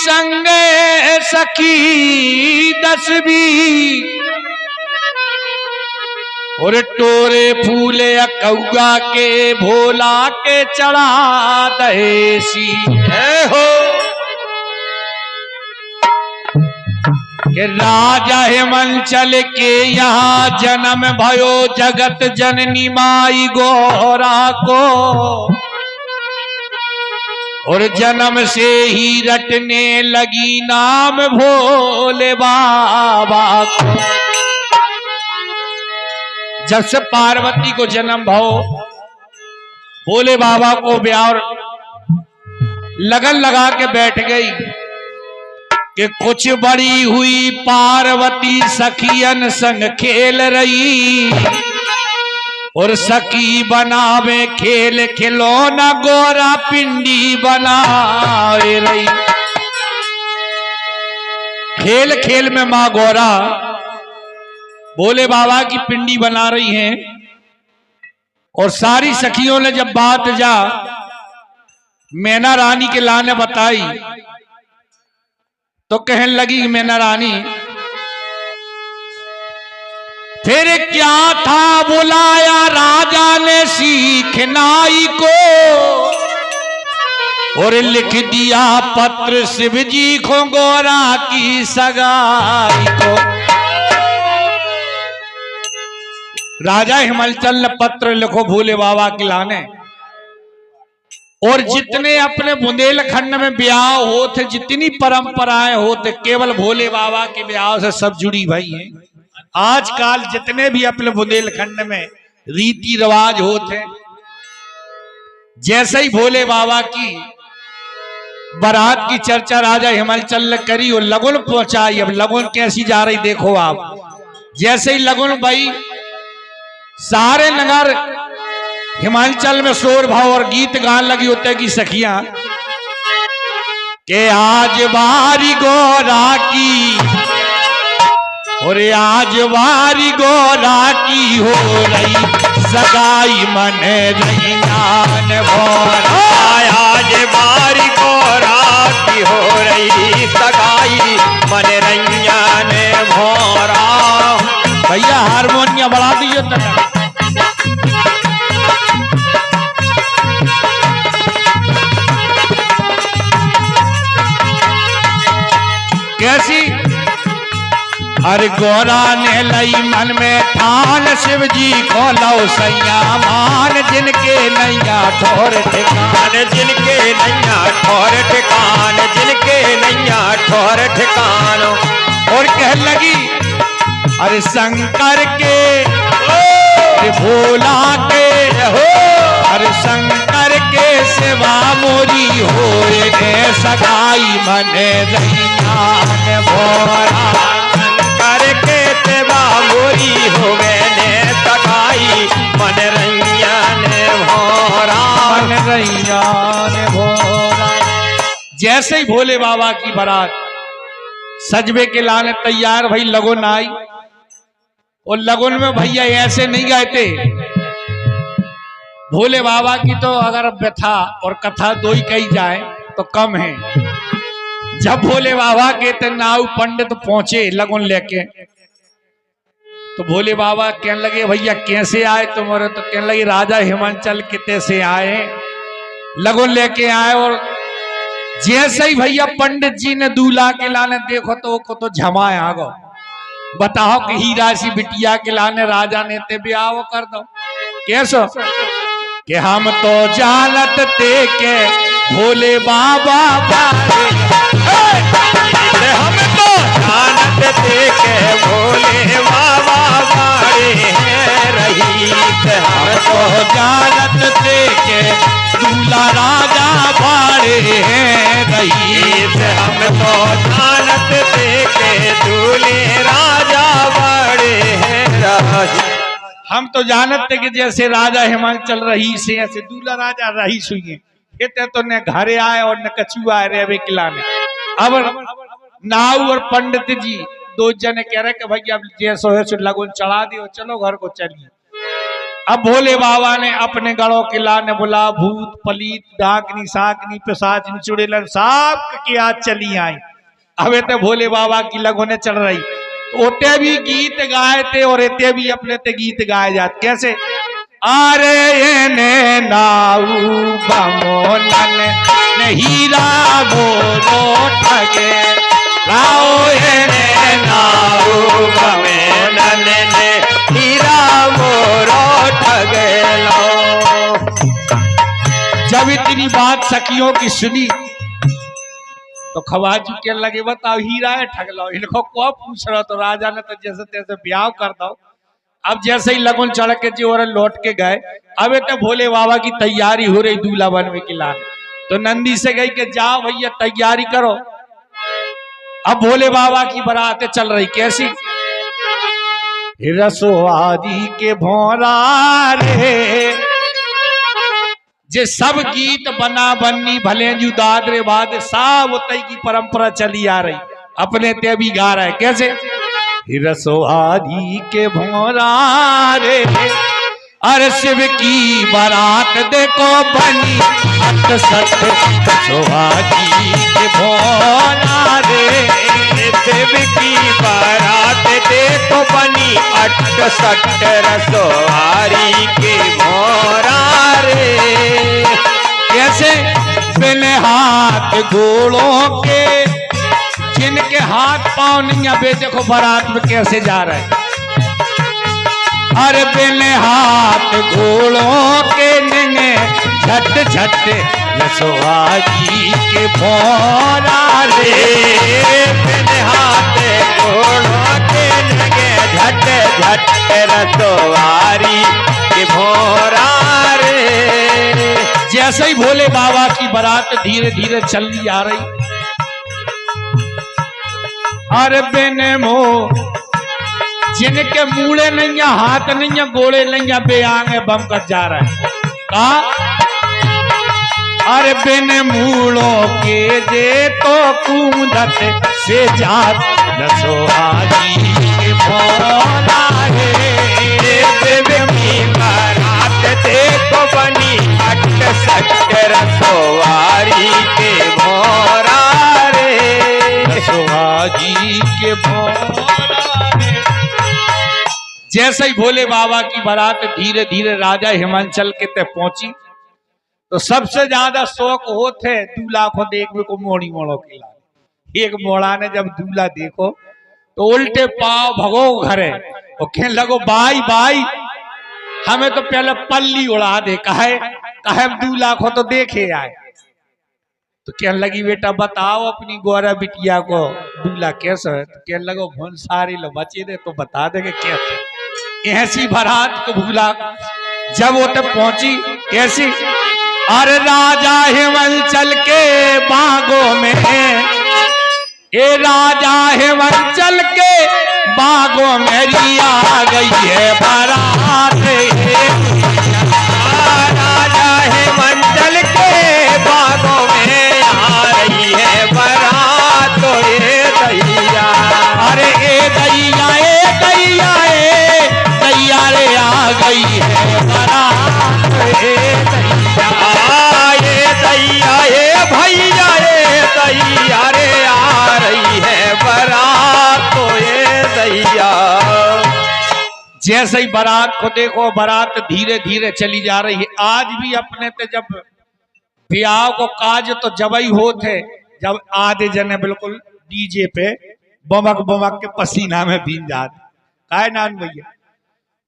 संगे सखी 10 और टोरे फूले कौआ के भोला के चढ़ा दहेसी हो कि राजा हिमांचल के यहाँ जन्म भयो जगत जननी माई गौरा को और जन्म से ही रटने लगी नाम भोले बाबा को। जब से पार्वती को जन्म भयो भोले बाबा को ब्याह लगन लगा के बैठ गई कि कुछ बड़ी हुई पार्वती सखियन संग खेल रही और सखी बनावे खेल खिलौना गोरा पिंडी बनाए रही। खेल खेल में माँ गौरा भोले बाबा की पिंडी बना रही हैं और सारी सखियों ने जब बात जा मैना रानी के लाने बताई तो कहने लगी मैना रानी फिर क्या था बुलाया राजा ने सीखनाई को और लिख दिया पत्र शिव जी को गौरा की सगाई को। राजा हिमांचल ने पत्र लिखो भोले बाबा के लाने और जितने अपने बुंदेलखंड में ब्याह होते जितनी परंपराएं होते केवल भोले बाबा के ब्याह से सब जुड़ी भई हैं। आजकल जितने भी अपने बुंदेलखंड में रीति रिवाज होते जैसे ही भोले बाबा की बारात की चर्चा राजा हिमांचल ने करी और लगन पहुंचाई। अब लगन कैसी जा रही देखो आप। जैसे ही लगन भाई सारे नगर हिमांचल में शोर भाव और गीत गान लगी होते की सखियां के आज बारी गौरा की और आज बारी गौरा की हो रही सगाई मन रैयान भोरा। आज बारी गौरा की हो रही सगाई मन रैयान भोरा। भैया हारमोनिया बढ़ा दीजिए तक। कैसी अरे गौरा ने लई मन में ठान शिव जी को लो सैया मान जिनके नैया ठोर ठिकान जिनके नैया ठोर ठिकान जिनके नैया ठोर ठिकान। और कह लगी अरे शंकर के अरे भोला के हो अरे शंकर के सेवा मोरी होए सगाई मन रैयान भोरा। शंकर के सेवा मोरी हो गए सगाई मन रैयान भोरा। मन रैयान भोरा। जैसे ही भोले बाबा की बारात सजबे के लाने तैयार भाई लगन आई और लगन में भैया ऐसे नहीं गए थे। भोले बाबा की तो अगर व्यथा और कथा दो ही कही जाए तो कम है। जब भोले बाबा के नाव पंडित पहुंचे लगन लेके तो भोले बाबा कहने लगे भैया कैसे आए तुम्हारे। तो कहने लगे राजा हिमांचल कितने से आए लगन लेके आए। और जैसे ही भैया पंडित जी ने दूल्हा के लाने देखो तो को तो झमाए आ गो। बताओ कि हीरा सी बिटिया के लाने राजा ने ते ब्याह कर दो कैसो कि हम तो जानत थे के भोले बाबा बारे। हम तो जानत थे के भोले बाबा बारे रही। हम तो जानत थे के दूल्हा राजा बारे रही। हम तो जानत थे के दूल्हे राजा बड़े रही। हम तो जानत थे कि जैसे राजा हिमांचल रही से ऐसे दूल्हा राजा रही सुइए कहते तो न घरे आए और न कछु आए रेवे किलाने। अब नाऊ और पंडित जी दो जने कह रहे कि भैया जैसो है सो लगन चढ़ा दियो चलो घर को चलिए। अब भोले बाबा ने अपने गढ़ों के लाने बोला भूत पलीत डाकनी साकनी पिशाचनी चुड़ैल सब के आज चली आई। अब ते भोले बाबा की लगोने चढ़ रही तो ओते भी गीत गाए थे और एते भी अपने ते गीत गाए जाते कैसे अरे ये ने नाऊ बमोनन हीरा बोलो ठगे लाओ ये नाऊ बमोनन हीरा मोरो ठगे लो। जब इतनी बात सखियों की सुनी तो खवाजू के लगे बताओ हीरा है ठग लो इनको को पूछ रहा तो राजा ने तो जैसे तैसे ब्याह कर दो। अब जैसे ही लगन चढ़ के जी और लौट के गए अब तो भोले बाबा की तैयारी हो रही दूल्हा बनने की लाने तो नंदी से गई कि जाओ भैया तैयारी करो। अब भोले बाबा की बारातें चल रही कैसी रसोआदी के भोरा रे जे सब गीत बना बन्नी भले जू दादरे बाद सब उतई की परंपरा चली आ रही अपने ते भी गा रहा है कैसे रसोआदी के भोरा रे अरे शिव की बारात देखो बनी अट सट रसोआदी के भोरा रे शिव की बारात देखो बनी अट सट रसोहारी के भोरा रे। कैसे बिन हाथ घोड़ों के जिनके हाथ पांव नहीं है बे देखो बारात में कैसे जा रहे हैं अरे बिन हाथ घोड़ों के नंगे झट झट रसोआजी के भोरा रे बिन हाथ घोड़ों के नंगे झट झट रसोहारी के भोरा रे। जैसे ही भोले बाबा की बारात धीरे धीरे चलती आ रही अरे बिन मो जिनके मूड़े नहीं है हाथ नहीं है गोड़े नहीं है बेआंगे बम कर जा रहा है कहा अरे बिन मूड़ों के जे तो कूदत से जात रसोआजी के भोरा रे बारात देखो बनी अट सट रसोहारी के भोरा रे रसोआजी के भोरा रे। जैसे ही भोले बाबा की बारात धीरे धीरे राजा हिमांचल के तक पहुंची तो सबसे ज्यादा शौक होते दूल्हा को देखने को मोड़ी मोड़ो के लाए। एक मोड़ा ने जब दूल्हा देखो तो उल्टे पाव भगो घरे और कहने लगो भाई भाई हमें तो पहले पल्ली उड़ा दे कहे दूल्हा को तो देखे आए। तो कहने लगी बेटा बताओ अपनी गौरा बिटिया को दूल्हा कैसा है तो कहने लगो भंसारी लो बचे दे तो बता देंगे कैसे। ऐसी बारात को भूला जब वो तक पहुंची कैसी अरे राजा हिमांचल के बागों में ए राजा हिमांचल के बागों में रिया गई है बारात राजा हिमांचल के बागों में आ रही है बारात ये दैया अरे ए दैया रे आ गई है बारात ए दैया ये दैया ये भैया ये दैया रे आ रही है बारात ये दैया। जैसे ही बारात को देखो बारात धीरे धीरे चली जा रही है। आज भी अपने ते जब ब्याह को काज तो जब ही होते जब आधे जने बिल्कुल डीजे पे बमक बमक के पसीना में भीग जाते काय नान भैया।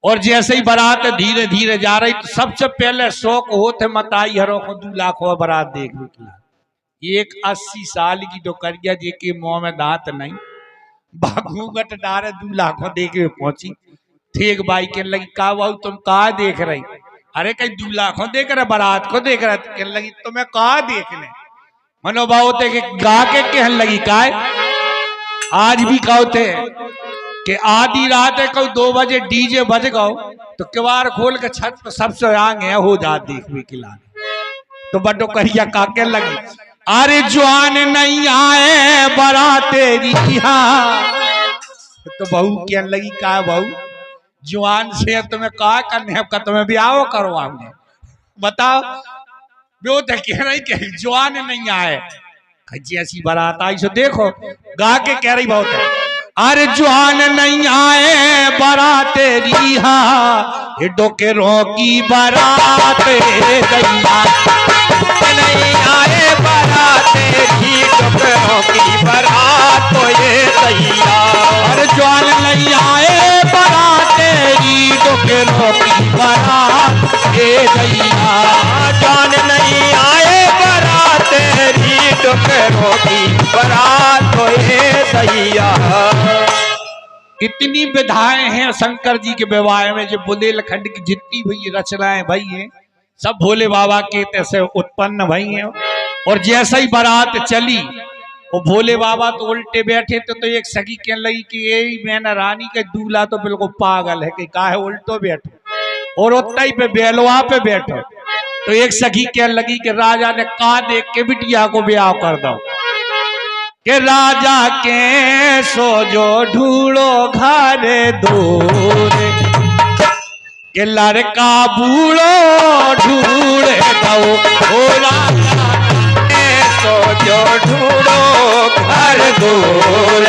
और जैसे ही बारात धीरे धीरे जा रही तो सबसे पहले शौक होते मताई हरों को दूल्हा को बारात देखने की। एक 80 साल की डोकरिया जी के मुंह में दांत नहीं घूंघट डारे दूल्हा को देखे पहुंची। ठीक बाई कहने लगी का बाबू तुम कहा देख रही। अरे कहीं दूल्हा को देख रहे बारात को देख रहे। कहने लगी तुम्हें कहा देखने मनोभाव थे कि गा के कहने लगी काय आज भी कहते कि आधी रात है कोई 2 बजे डीजे बज गओ तो किवाड़ खोल के छत पर सबसे आगे हो जा देखने के लाने। तो बड्डो कहिया का कहने लगी अरे जवान नहीं आए बारात तेरी तो बहू कहने लगी का बहू जुआन से तुम्हें कहा करने का तुम्हें ब्याह करो हमने बताओ वो तो कह रही कि जुआन नहीं आए ऐसी बारात आई सो देखो गा के कह रही बहुत है अरे जुआन नहीं आए बारात रिहा डोके रोकी बारात गैया नहीं आए बारात ही डोकरों की बारात तो ये दैया अरे जुआन नहीं आए बारात री डोके रोकी बारात गैया जान नहीं आए बारात ही डोकरों की बारात तो ये दैया इतनी विधाएं हैं शंकर जी के विवाह में जो बुंदेलखंड की जितनी भी रचनाएं भई हैं सब भोले बाबा के तैसे उत्पन्न भई हैं और जैसे ही बारात चली वो भोले बाबा तो उल्टे बैठे थे तो एक सखी कहने लगी कि यही मैंने रानी का दूल्हा तो बिल्कुल पागल है कि काहे उल्टो बैठो और उतना ही पे बेलवा पे बैठो तो एक सखी कहने लगी कि राजा ने कहा देख के बिटिया को ब्याह कर दो के राजा के सो जो ढूंढो घर दूर के लड़का बूढ़ो ढूंढे दो ओ राजा तो जो ढूंढो घर दूर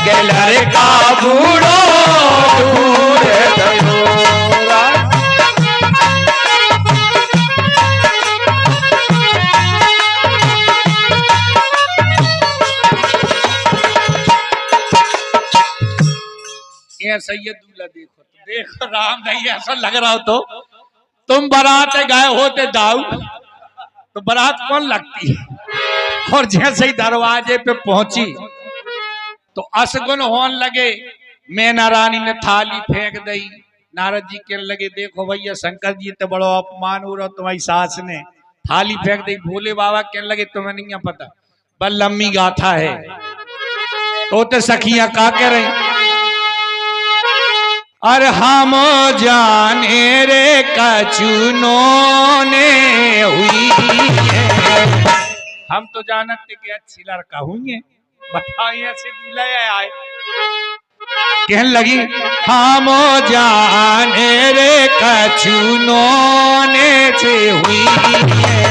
के लड़का बूढ़ो ढूंढे दो ऐसा ये दूल्हा देखो तो देखो राम नहीं ऐसा लग रहा हो तो तुम बारात गए होते दाऊ तो बारात कौन लगती है और जैसे ही दरवाजे पे पहुंची तो असगुन होने लगे मैना रानी ने थाली फेंक दी नारद जी कहने लगे देखो भैया शंकर जी तो बड़ो अपमान हो रहा तुम्हारी सास ने थाली फेंक दी भोले बाबा कहने लगे तुम्हें नहीं पता बल लम्बी गाथा है तो सखियां का कह रही अरे हम जाने रे कचुनों ने हुई है हम तो जानते कि अच्छी लड़का हुई बताइए ऐसे दूल्हा आए कहने लगी हम जाने रे कचुनों ने से हुई है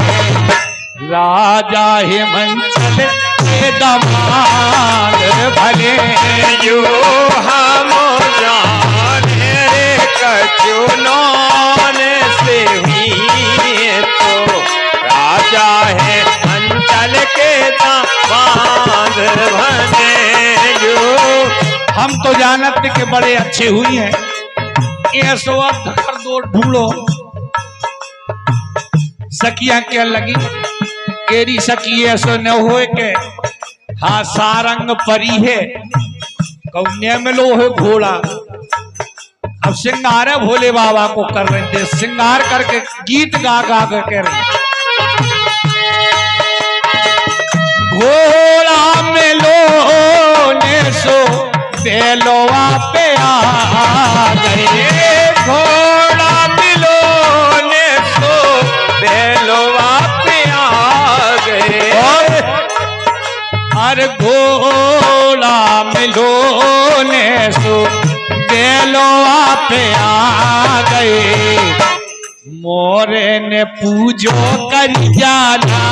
राजा हिमंचल के दमाद भले जो हम जाने रे कचुनों से हुई तो राजा है अंचल के दामाद बने जो हम तो जानते कि बड़े अच्छे हुई हैं ये सो अब धकर दो ढूंढो सखियां क्या लगी केरी सखी ऐसो न हो के हाँ सारंग परी है कौन्या में लो है घोड़ा अब श्रृंगार है भोले बाबा को कर रहे थे श्रृंगार करके गीत गा गा कर कह रहे घोड़ा में लो ने सो बेलोवा पे आ गए घोड़ा मिलो ने सो बेलोवा पे आ गए अरे घोड़ा मिलो ने सो बेलोवा पे आ गए मोरे ने पूजो कर जाना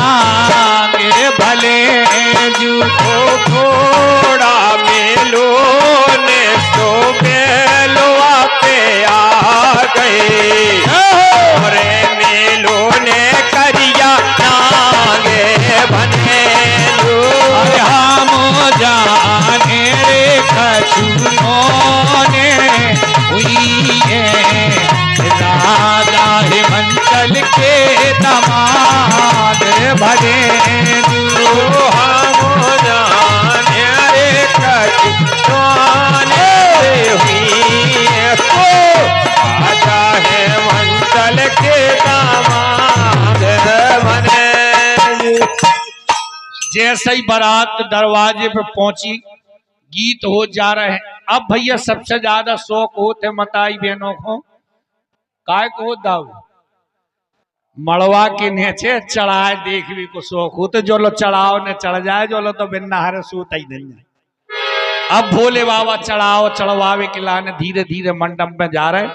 भले जूठो घोड़ा मेलो ने सो बेलोवा पे आ गए मोरे मेलो ने करिया नागे बने अरे हम जाने रे कचुनों ने हुई है राजा हिमंचल के दमाद भले हम जाने रे कचुनों हुई तो राजा है मंचल के दामाद बने जैसे ही बारात दरवाजे पे पहुंची गीत हो जा रहे हैं अब भैया सबसे ज्यादा शौक होते मताई बहनों को काय को दाऊ मड़वा के नीचे चढ़ाए देखने को शौक हो तो जो लो चढ़ाओ ने चढ़ जाए जो लो तो बिना हरे सूत ही नहीं जाए अब भोले बाबा चढ़ाओ चढ़वावे के लाने धीरे धीरे मंडप में जा रहे।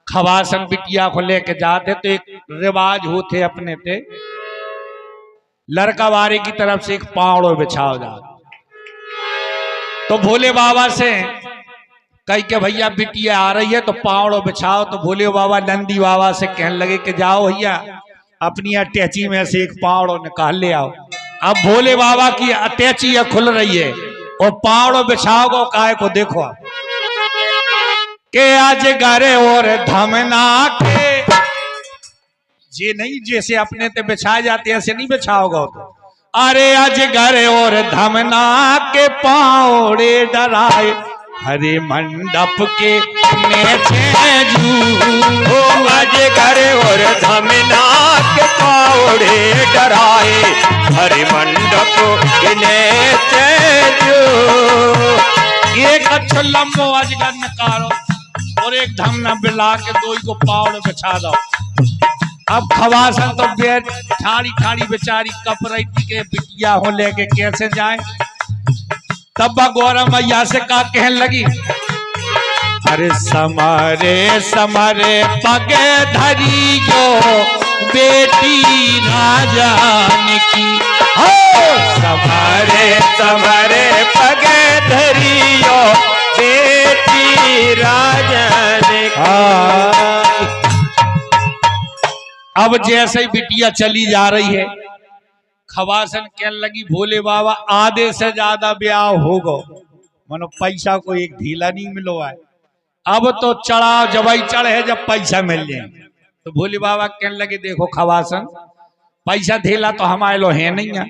खवासन बिटिया को लेके जाते तो एक रिवाज होते अपने ते, लड़का वारे की तरफ से एक पावड़ो बिछाओ जा। तो भोले बाबा से कह के भैया बिटिया आ रही है तो पावड़ो बिछाओ। तो भोले बाबा नंदी बाबा से कहने लगे कि जाओ भैया अपनी अटैची में से एक पावड़ो निकाल ले आओ। अब भोले बाबा की अटैची खुल रही है और पावड़ो बिछाओ काय को देखो के आज घरे और धमना के जे नहीं जैसे अपने ते बिछाए जाते ऐसे नहीं बिछाओगे तो। अरे आज घरे और धमना के पावड़े डराए हरे मंडप के नेचे जू। आज घरे और धमना के पावड़े डराए हरे मंडप के नेचे जू। एक अच्छो लंबो अजगर निकालो और एक धमना बिला के दो को पावड़ बिछा दो। अब खवासन तो बेट ठाड़ी ठाड़ी बेचारी कप रही थी के बिटिया हो लेके कैसे जाए। तब गौरव मैया से का कहने लगी अरे समरे समरे पगे धरी जो बेटी राजान की। हो समरे समरे पगे धरियो बेटी राजन की। अब जैसे ही बिटिया चली जा रही है खवासन कहने लगी भोले बाबा आधे से ज्यादा ब्याह होगा मनो पैसा को एक ढीला नहीं मिलो है। अब तो चढ़ाओ जब चढ़े जब पैसा मिल जाए। तो भोले बाबा कहने लगे देखो खवासन पैसा धेला तो हमारे लो है नहीं है।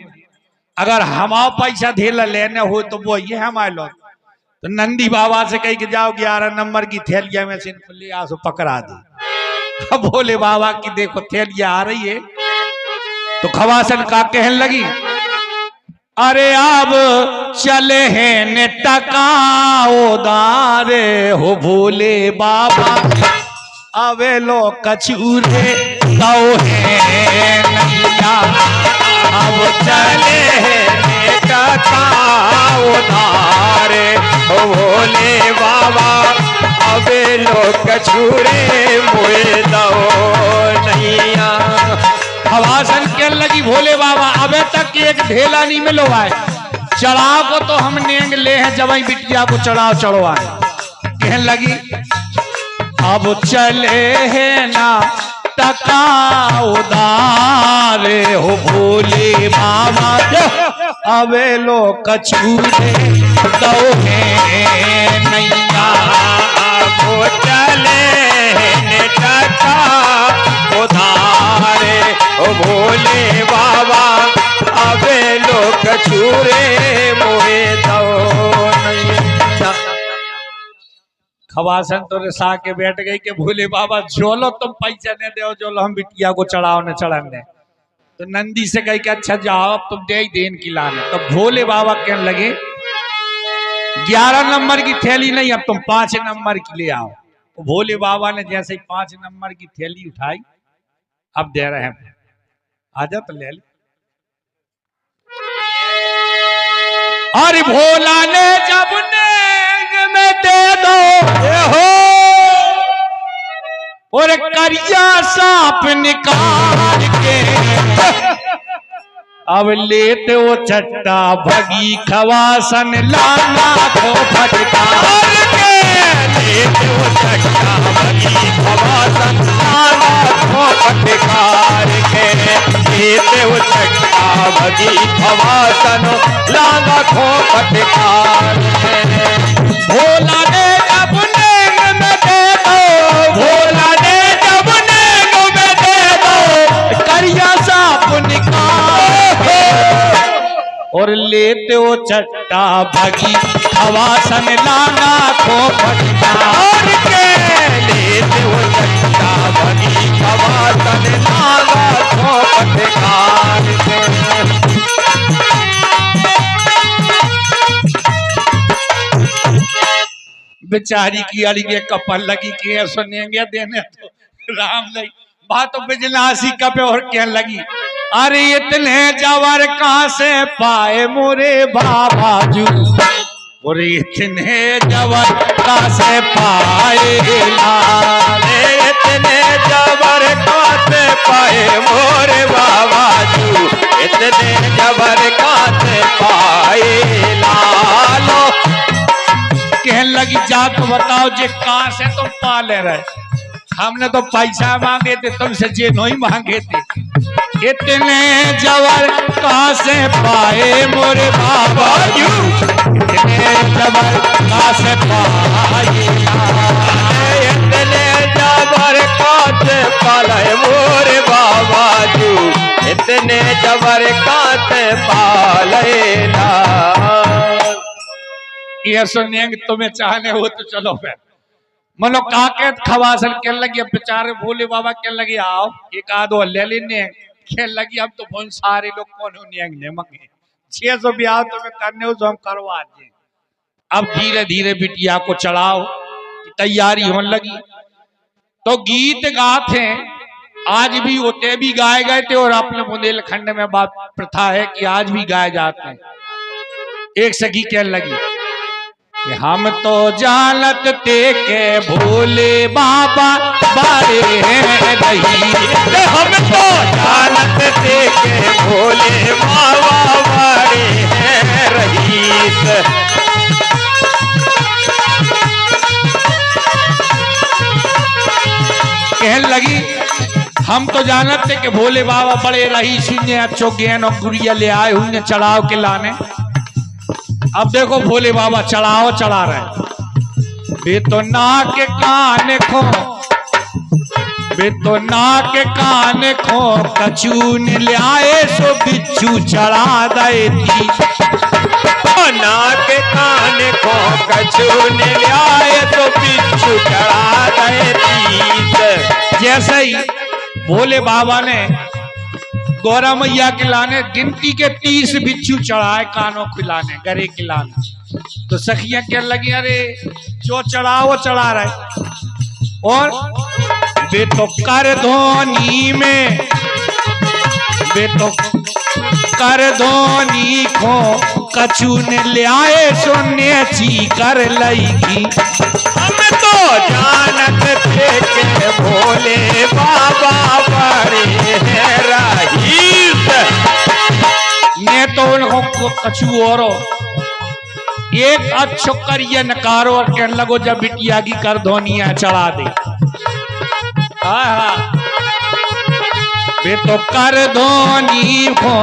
अगर हमारा पैसा धेला लेने हो तो वो ये हमारे लो। तो नंदी बाबा से कही कि जाओ 11 नंबर की थैलिया में से ले आसो पकड़ा दे। अब भोले बाबा की देखो थैलिया आ रही है। तो खवासन का कहने लगी अरे अब चले हैं नेटकाओ दारे हो भोले बाबा अवे लो कछूरे तो है नैया। अब चले नेटकाओ दारे हो भोले बाबा अबे लोग कछूरे मुए दो नैया। खवासन कहने लगी भोले बाबा अबे तक एक ढेला नहीं मिलो है। चढ़ाव को तो हम नेंग ले हैं जब बिटिया को चढ़ाव चढ़वाए। कहने लगी अब चले है ना टका उदारे हो भोले बाबा अबे लो कछूरे दो है नैया। वो चले टका उधारे ओ भोले बाबा अबे लोग छूरे मोहे दो नैया। खवासन तो रिसा के बैठ गई कि भोले बाबा जोलो तुम पैसा नहीं दो जोलो हम बिटिया को चढ़ाओ न चढ़ाने। तो नंदी से कही कि अच्छा जाओ अब तुम दे ही देन की लाने। तो भोले बाबा कहने लगे 11 नंबर की थैली नहीं अब तुम 5 नंबर की ले आओ। तो भोले बाबा ने जैसे ही 5 नंबर की थैली उठाई अब दे रहे हैं आजा तो ले ले। अरे भोला ने जब नेग में दे दो हो और करिया सांप निकाल के अब लेते वो चट्टा भगी खवासन लाना को फटकार के। लेते वो चट्टा भगी खवासन लाना को फटकार के। लेते वो चट्टा भगी खवासन लाना को फटकार के। भोला ने जब नेग में दे दो भोला ने जब नेग में दे दो करिया सांप निकाल और लेते वो चट्टा भगी खवासन लाना को फटकार के। लेते वो चट्टा भगी खवासन लाना को फटकार के। बेचारी की अड़िगे कपल लगी कि सुनेंगे देने तो राम लगी बात तो बिजलासी कपे और कहने लगी अरे इतने जवर कहां से पाए मोरे बाबा जू। और इतने जबर का से पाए लाल, इतने जबर का से पाए मोरे बाबा जू, इतने जबर का से पाए लालो। कहने लगी जा तो बताओ जे कहाँ से तुम पाले रहे, हमने तो पैसा मांगे थे तुमसे जे नहीं मांगे थे। इतने जबर कहाँ से पाए मोरे बाबा जू, इतने जबर कहाँ से पाए, इतने जबर का से पाले मोरे बाबा जू, इतने जबर का से पाले लाल। ये सुनिए तुम्हें चाहने हो तो चलो फिर मनो काके खवासन के लगी। अब बेचारे भोले बाबा के लगी आओ एक आधो ले लेने खेल लगी। अब तो बहुत सारे लोग कौन होने मंगे 600 ब्याह तुम्हें करने हो तो हम करवा दें। अब धीरे धीरे बिटिया को चढ़ाओ की तैयारी होने लगी। तो गीत गाते आज भी होते भी गाए गए थे और अपने बुंदेलखंड में बात प्रथा है कि आज भी गाए जाते हैं। एक सखी कहने लगी कि हम तो जानत थे के भोले बाबा बारे हैं रही, हम तो जानत थे के भोले बाबा बारे हैं रईस। कहने लगी हम तो जानत थे कि भोले बाबा बड़े रही सुने अच्छो ज्ञान और गुड़िया ले आए हुए चढ़ाव के लाने। अब देखो भोले बाबा चढ़ाओ चढ़ा रहे। बे तो नाक कान खो, बे तो नाक कान खो कचून ले आए सो बिच्छू चढ़ा दे थी। नाक कान को कचून ले आए तो बिच्छू चढ़ा दे थी। जैसे ही भोले बाबा ने गौरा मैया के लाने गिनती के 30 बिच्छू चढ़ाए कानों खिलाने गरे खिलाने। तो सखियां क्या लगी अरे जो चढ़ा वो चढ़ा रहे। और वे तो कर धोनी में, वे तो कर धोनी को कचून ले आए सोने ची कर लगी। हम तो जानत थे के भोले बाबा बड़े हैं रईस। ने तो उनको कछू और एक अच्छो करिए नकारो और कहने लगो जब बिटिया की कर धोनिया चढ़ा दे। वे तो कर धोनी को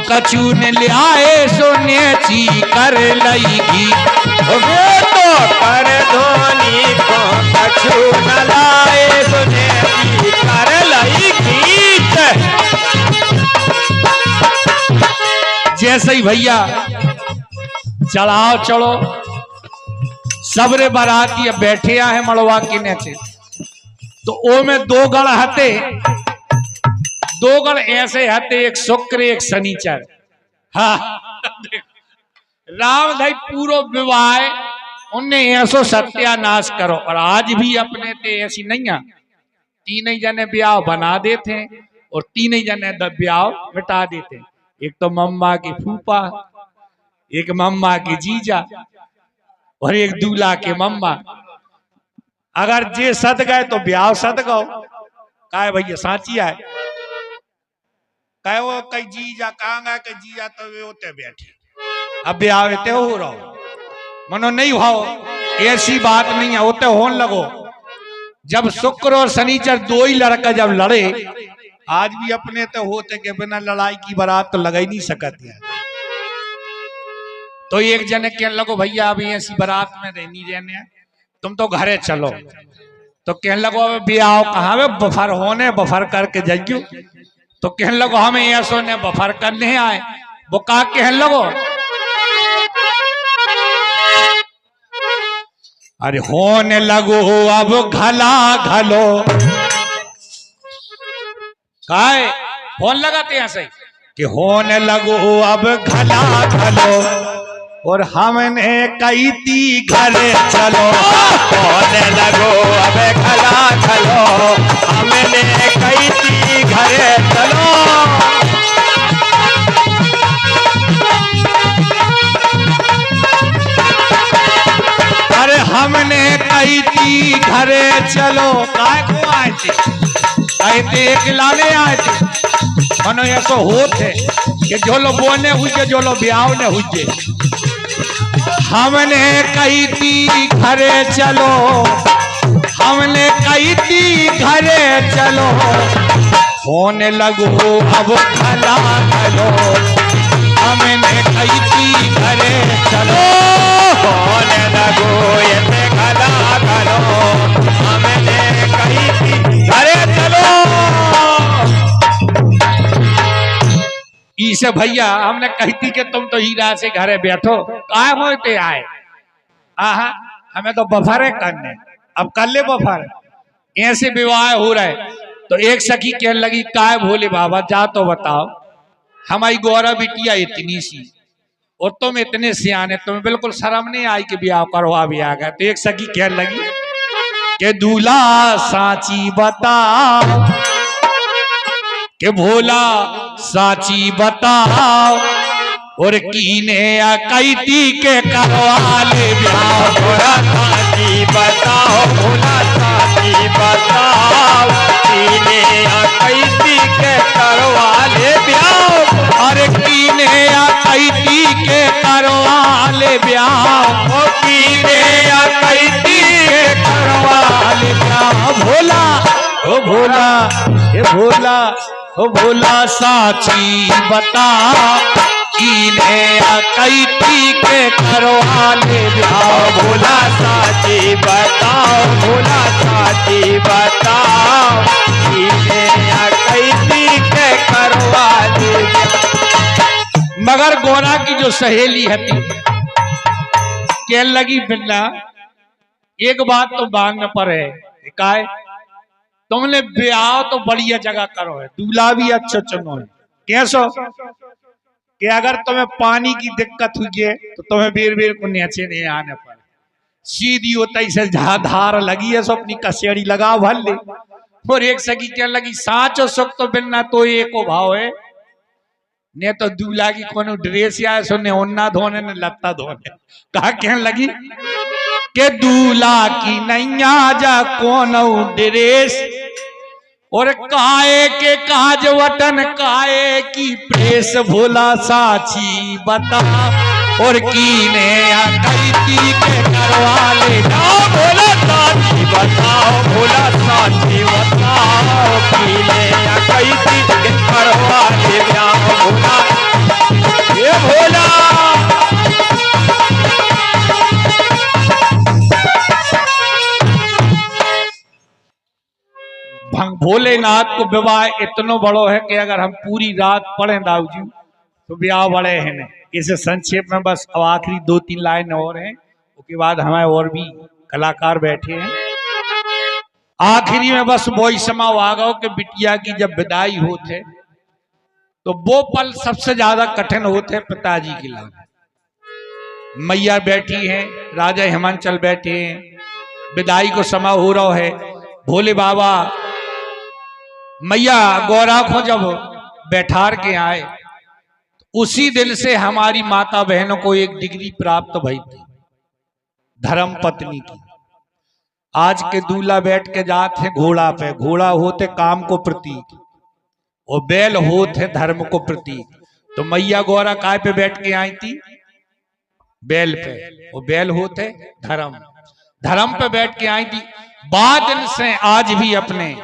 कचून ले आए सोने ची कर लगी। वे तो कर धोनी को कछून लाए सोने की कर लगी। जैसे ही भैया चढ़ाओ चढ़ो सबरे बाराती बैठे हैं मड़वा के नीचे। तो ओ में 2 गण हते, 2 गण ऐसे हते एक शुक्र एक शनिचर। हाँ राम भाई पूरो विवाह उन्हें ऐसो सत्यानाश करो। और आज भी अपने ते ऐसी नहीं है, 3 जने ब्याह बना देते और 3 जने ब्याह मिटा देते। एक तो मम्मा की फूफा, एक मम्मा की जीजा और एक दूल्हा के मम्मा। अगर जे सद गए तो ब्याह सद गो काय भैया साची है काय वो कई जीजा कहाँ गए कई जीजा तो वे होते बैठे अब ब्याह होते हो रहो मनो नहीं हो। ऐसी बात नहीं है, होते होने लगो। जब शुक्र और शनिचर 2 ही लड़का जब लड़े, आज भी अपने तो होते के बिना लड़ाई की बारात तो लगा ही नहीं सकती है। तो एक जने कहने लगो भैया अभी ऐसी बारात में रहनी रहने है, तुम तो घरे चलो। तो कहने लगो अब ब्याह कहाँ वे बफर होने बफर करके जाइयो। तो कहने लगो हमें ऐसो ने बफर करने आए। वो कहा कहने लगो अरे होने लगो अब घला घलो काय फोन लगाते हैं सही कि होने लगो अब घला घलो और हमने कई ती घरे चलो। होने लगो अब घला घलो हमने कई ती घरे चलो। घरे चलो। काय को आए थे? कहते एक लाने आए थे। मनो ऐसा होते कि जो लो बोने हुए जो लो ब्याह ने हुए। हमने कही थी घरे चलो, हमने कही थी घरे चलो, होने लगो अब खला चलो। हमने कही थी घरे चलो, होने लगो ये खला चलो। हमने कही थी घरे चलो। इसे भैया हमने कही थी कि तुम तो हीरा से घरे बैठो, काय होते आए। आहा हमें तो बफारे करने, अब कर ले बफार। ऐसे विवाह हो रहे तो एक सखी कहने लगी काय भोले बाबा जा तो बताओ, हमारी गौरा बिटिया इतनी सी और तुम इतने सियाने, तुम्हें बिल्कुल शर्म नहीं आई कि ब्याह करवा भी आ गया। तो एक सखी कहने लगी कि दूल्हा साची बताओ, कि भोला साची बताओ, और कीने कैती के करवा ले ब्याह। भोला साची बताओ, भोला साची बताओ, कीने कैती के करवा ले ब्याह। अरे कीने कैती के करवा ले ब्याह, ओ कीने कैती के करवा ले ब्याह। भोला ओ भोला हे भोला ओ भोला साची बता, कीने कैती के करवा ले ब्याह। भोला साची बताओ, भोला साची बताओ, कीने कैती के करवा ले। मगर गोरा की जो सहेली है कहने लगी बिन्ना एक बात तो मांग न पड़े, काय तुमने ब्याह तो बढ़िया जगह करो है, दूल्हा भी अच्छा चुनो है। कैसो कि अगर तुम्हें पानी की दिक्कत हुई है तो तुम्हें बेर बेर को नीचे नहीं आने पड़े, सीधी होता ही से धार लगी है सो अपनी कसेड़ी लगाओ भर ले। और एक सगी कहने लगी साचो सुख तो बिना तो एको भाव है, ने तो दूल्हा की कोनो ड्रेस आए सो ने ओन्ना धोने ने लत्ता धोने। कहा कहने लगी के दूल्हा की नैया जा कोनो ड्रेस, और काए के काज वटन काए की प्रेस। भोला साची बता, और कीने कैती के करवा ले जाओ। भोला साची बताओ, भोला साची बताओ, कीने कैती के करवा ले ब्याह। भोला ये भोला भोलेनाथ को विवाह इतनो बड़ो है कि अगर हम पूरी रात पढ़े दाऊ जी तो ब्याह बड़े हैं। इसे संक्षेप में बस अब आखिरी 2-3 लाइन और हैं, उसके बाद हमारे और भी कलाकार बैठे हैं। आखिरी में बस वही समा वागो कि बिटिया की जब विदाई होते तो वो पल सबसे ज्यादा कठिन होते पिताजी के लिए। मैया बैठी हैं, राजा हिमांचल बैठे हैं, विदाई को समा हो रहा है। भोले बाबा मैया गौरा को जब बैठार के आए तो उसी दिन से हमारी माता बहनों को एक डिग्री प्राप्त भई थी धर्म पत्नी की। आज के दूल्हा बैठ के जाते घोड़ा पे, घोड़ा होते काम को प्रतीक और बैल होते धर्म को प्रतीक। तो मैया गौरा काय पे बैठ के आई थी? बैल पे, और बैल होते धर्म, धर्म पे बैठ के आई थी। बाद से आज भी अपने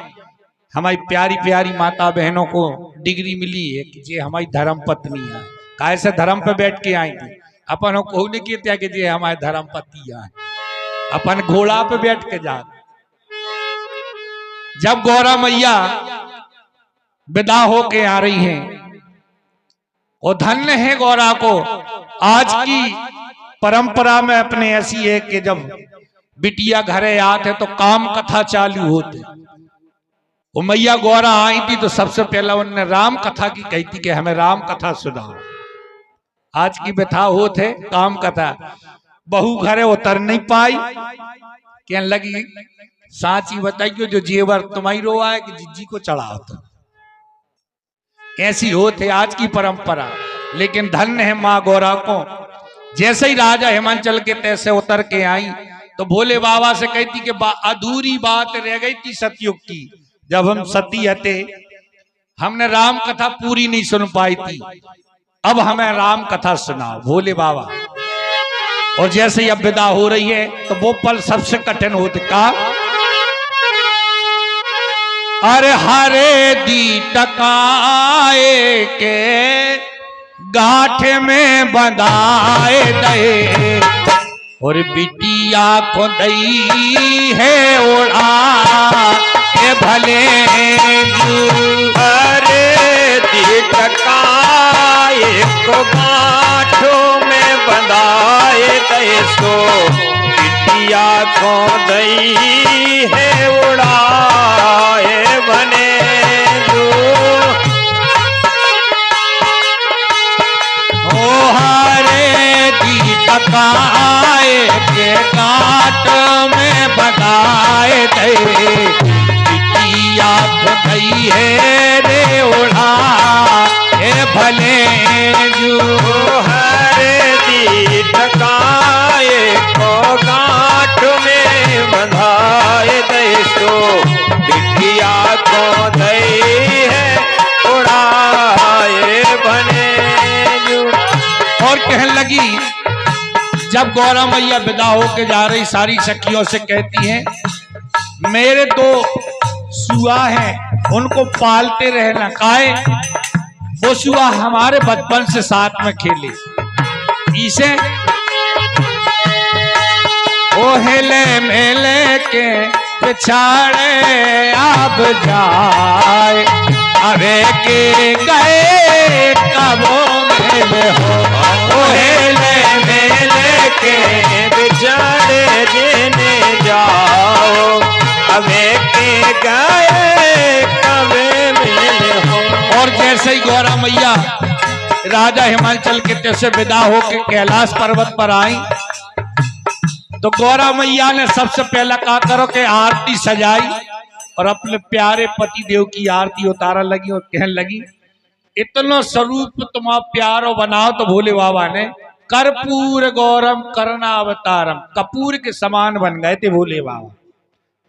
हमारी प्यारी प्यारी माता बहनों को डिग्री मिली है कि ये हमारी धर्म पत्नी है। कैसे धर्म पे बैठ के आई थी, अपन को नहीं कहते कि ये हमारे धर्म पति है, अपन घोड़ा पे बैठ के जा। जब गौरा मैया विदा होके आ रही हैं और धन्य है गौरा को। आज की परंपरा में अपने ऐसी है कि जब बिटिया घरे आते तो काम कथा चालू होते। वो मैया गौरा आई थी तो सबसे पहला उन्होंने राम कथा की कही थी कि हमें राम कथा सुनाओ। आज की व्यथा होते काम कथा, बहू घरे उतर नहीं पाई, कहने लगी साची बताइयो जो जेवर तुम्हारी रो आए कि जिज्जी को चढ़ाओ। तो ऐसी होते आज की परंपरा। लेकिन धन्य है माँ गौरा को, जैसे ही राजा हिमांचल के तैसे उतर के आई तो भोले बाबा से कहती कि अधूरी बात रह गई थी सतयुग की, जब हम सती हते हमने राम कथा पूरी नहीं सुन पाई थी, अब हमें राम कथा सुनाओ भोले बाबा। और जैसे ही अब विदा हो रही है तो वो पल सबसे कठिन होते का, अरे हरे दी टकाए के गाठ में बंधाए दे, और बिटिया को दई है ओढ़ा के भले। अरे दी टकाए को गांठों में बंधाए दे, सो बिटिया को दई है उड़ाए बने जो। ओ हरे दी टकाए के गाठ में बंधाए दे, बिटिया को दई है रे ओढ़ा के भले जो। हरे दी टकाए को गांठ में बंधाए दे, सो बिटिया को दई है उड़ाए बने जो। और कहने लगी, जब गौरा मैया विदा होके जा रही सारी सखियों से कहती हैं, मेरे दो सुआ हैं उनको पालते रहना, काहे वो सुआ हमारे बचपन से साथ में खेले, इसे ओ हिले मेले के पिछाड़े आप जाए, अरे के गए कबो मेले हो, ओ हिले मेले के बिछाड़े देने जाओ, अबे के गए कबे मेले हो। और जैसे ही गौरा मैया राजा हिमाचल के तेज से विदा होकर कैलाश पर्वत पर आई, तो गौरा मैया ने सबसे पहला कहा करो कि आरती सजाई और अपने प्यारे पति देव की आरती उतारा लगी और कहने लगी, इतना स्वरूप तुम्हारा प्यारो बनाओ। तो भोले बाबा ने कर्पूर गौरम करनावतारम, कपूर के समान बन गए थे भोले बाबा।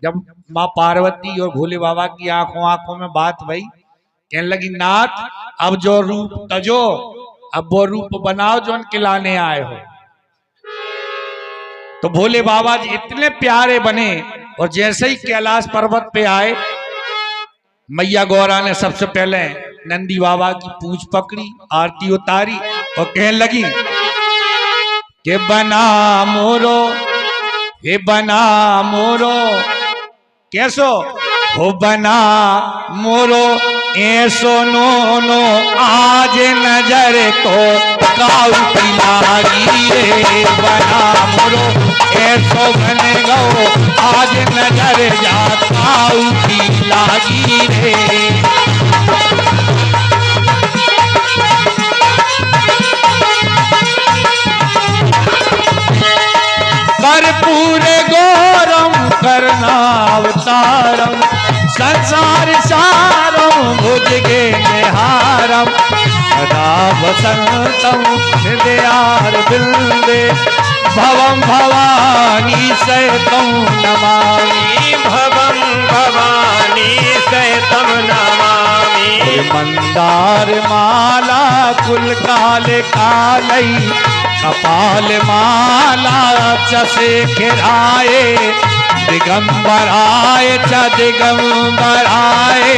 जब माँ पार्वती और भोले बाबा की आंखों आंखों में बात भई, कहने लगी, नाथ अब जो रूप तजो, अब वो रूप बनाओ जो उनके लाने आए हो। तो भोले बाबा जी इतने प्यारे बने, और जैसे ही कैलाश पर्वत पे आए, मैया गौरा ने सबसे पहले नंदी बाबा की पूंछ पकड़ी, आरती उतारी और कहने लगी कि बना मोरो, हे बना मोरो, कैसो हो बना मोरो ऐसो नो नो, आज नजर तो काऊ की लागी रे, बना मोरो ऐसो बन गो, आज नजर जा काऊ की लागी रे। कर्पूर गौरम करनावतारम, संसार सारम भुजगे निहारम, सदा वसंतम हृदयार बिंदे, भवम भवानी सहितम नमामि, भवम भवानी सहितम नमामि। मंदार माला कुल काले कालई, कपाल माला चसे खिराए, दिगंबर आए च दिगंबर आए,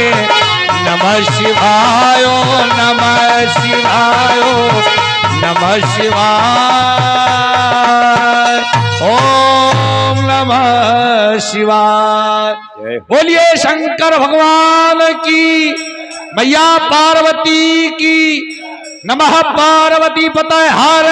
नमः शिवाय नमः शिवाय नमः शिवाय, ओम नमः शिवाय। बोलिए शंकर भगवान की, मैया पार्वती की, नमः पार्वती पतये हर